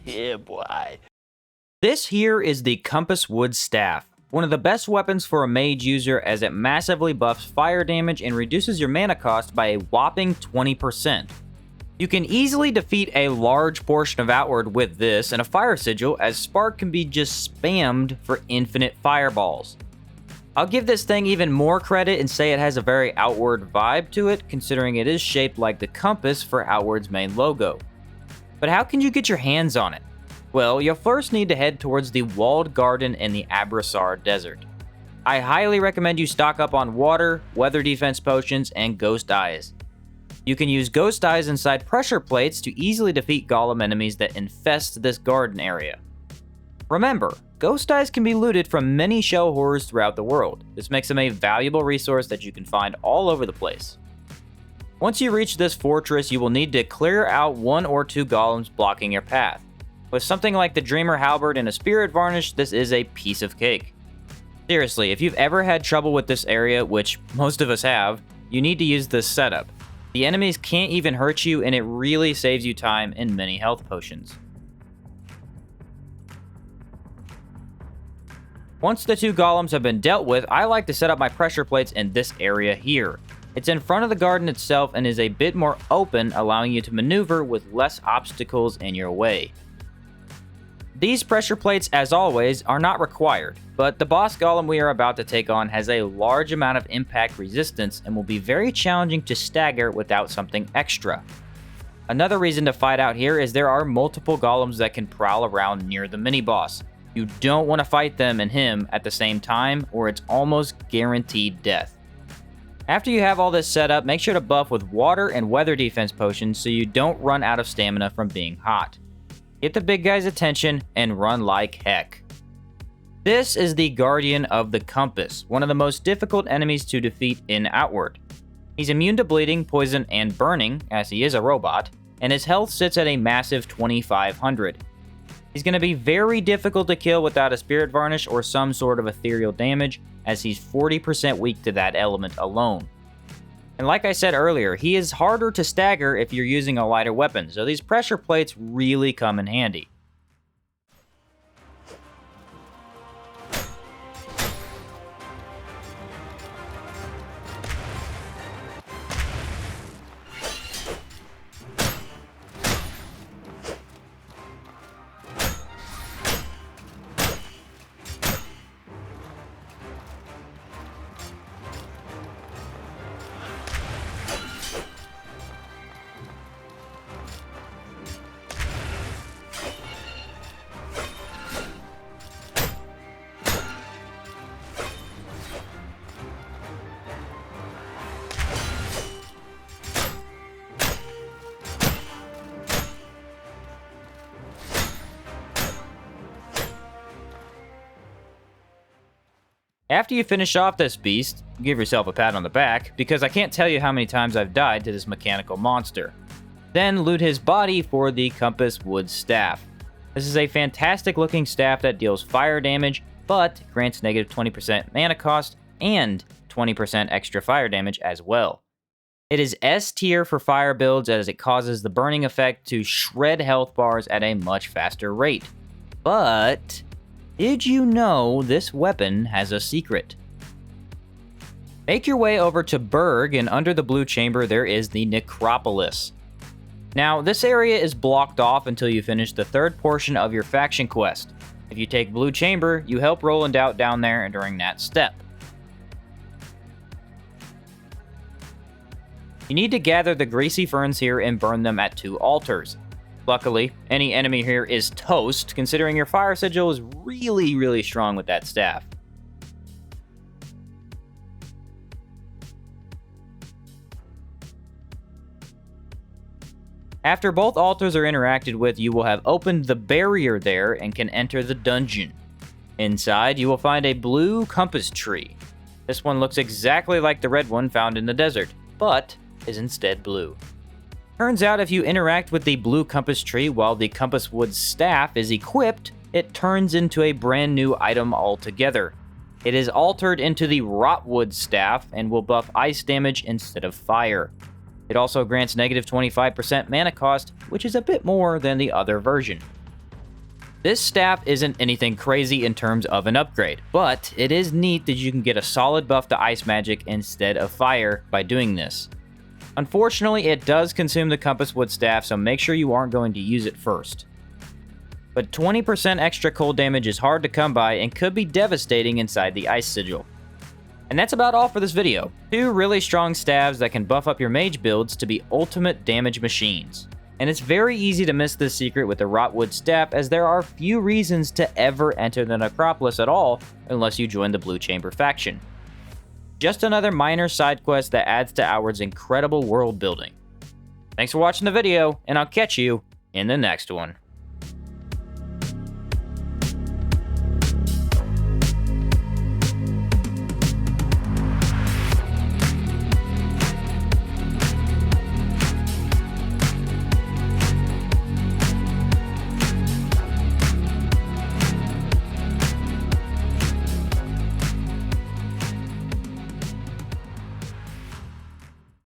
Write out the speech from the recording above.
Yeah, boy. This here is the Compasswood Staff, one of the best weapons for a mage user as it massively buffs fire damage and reduces your mana cost by a whopping 20%. You can easily defeat a large portion of Outward with this and a fire sigil, as Spark can be just spammed for infinite fireballs. I'll give this thing even more credit and say it has a very Outward vibe to it, considering it is shaped like the compass for Outward's main logo. But how can you get your hands on it? Well, you'll first need to head towards the walled garden in the Abrasar Desert. I highly recommend you stock up on water, weather defense potions, and ghost eyes. You can use ghost eyes inside pressure plates to easily defeat golem enemies that infest this garden area. Remember, ghost eyes can be looted from many shell horrors throughout the world. This makes them a valuable resource that you can find all over the place. Once you reach this fortress, you will need to clear out 1 or 2 golems blocking your path. With something like the Dreamer Halberd and a Spirit Varnish, this is a piece of cake. Seriously, if you've ever had trouble with this area, which most of us have, you need to use this setup. The enemies can't even hurt you, and it really saves you time and many health potions. Once the 2 golems have been dealt with, I like to set up my pressure plates in this area here. It's in front of the garden itself and is a bit more open, allowing you to maneuver with less obstacles in your way. These pressure plates, as always, are not required, but the boss golem we are about to take on has a large amount of impact resistance and will be very challenging to stagger without something extra. Another reason to fight out here is there are multiple golems that can prowl around near the mini-boss. You don't want to fight them and him at the same time, or it's almost guaranteed death. After you have all this set up, make sure to buff with water and weather defense potions so you don't run out of stamina from being hot. Get the big guy's attention and run like heck. This is the Guardian of the Compass, one of the most difficult enemies to defeat in Outward. He's immune to bleeding, poison, and burning, as he is a robot, and his health sits at a massive 2500. He's going to be very difficult to kill without a Spirit Varnish or some sort of ethereal damage, as he's 40% weak to that element alone. And like I said earlier, he is harder to stagger if you're using a lighter weapon, so these pressure plates really come in handy. After you finish off this beast, give yourself a pat on the back, because I can't tell you how many times I've died to this mechanical monster. Then loot his body for the Compasswood Staff. This is a fantastic looking staff that deals fire damage, but grants negative 20% mana cost and 20% extra fire damage as well. It is S tier for fire builds, as it causes the burning effect to shred health bars at a much faster rate. But did you know this weapon has a secret? Make your way over to Berg, and under the blue chamber there is the Necropolis. Now, this area is blocked off until you finish the 3rd portion of your faction quest. If you take Blue Chamber, you help Roland out down there during that step. You need to gather the greasy ferns here and burn them at 2 altars. Luckily, any enemy here is toast, considering your fire sigil is really strong with that staff. After both altars are interacted with, you will have opened the barrier there and can enter the dungeon. Inside, you will find a blue compass tree. This one looks exactly like the red one found in the desert, but is instead blue. Turns out if you interact with the blue compass tree while the Compasswood Staff is equipped, it turns into a brand new item altogether. It is altered into the Rotwood Staff and will buff ice damage instead of fire. It also grants negative 25% mana cost, which is a bit more than the other version. This staff isn't anything crazy in terms of an upgrade, but it is neat that you can get a solid buff to ice magic instead of fire by doing this. Unfortunately, it does consume the Compasswood Staff, so make sure you aren't going to use it first. But 20% extra cold damage is hard to come by and could be devastating inside the Ice Sigil. And that's about all for this video. 2 really strong staves that can buff up your mage builds to be ultimate damage machines. And it's very easy to miss this secret with the Rotwood Staff, as there are few reasons to ever enter the Necropolis at all unless you join the Blue Chamber faction. Just another minor side quest that adds to Outward's incredible world building. Thanks for watching the video, and I'll catch you in the next one.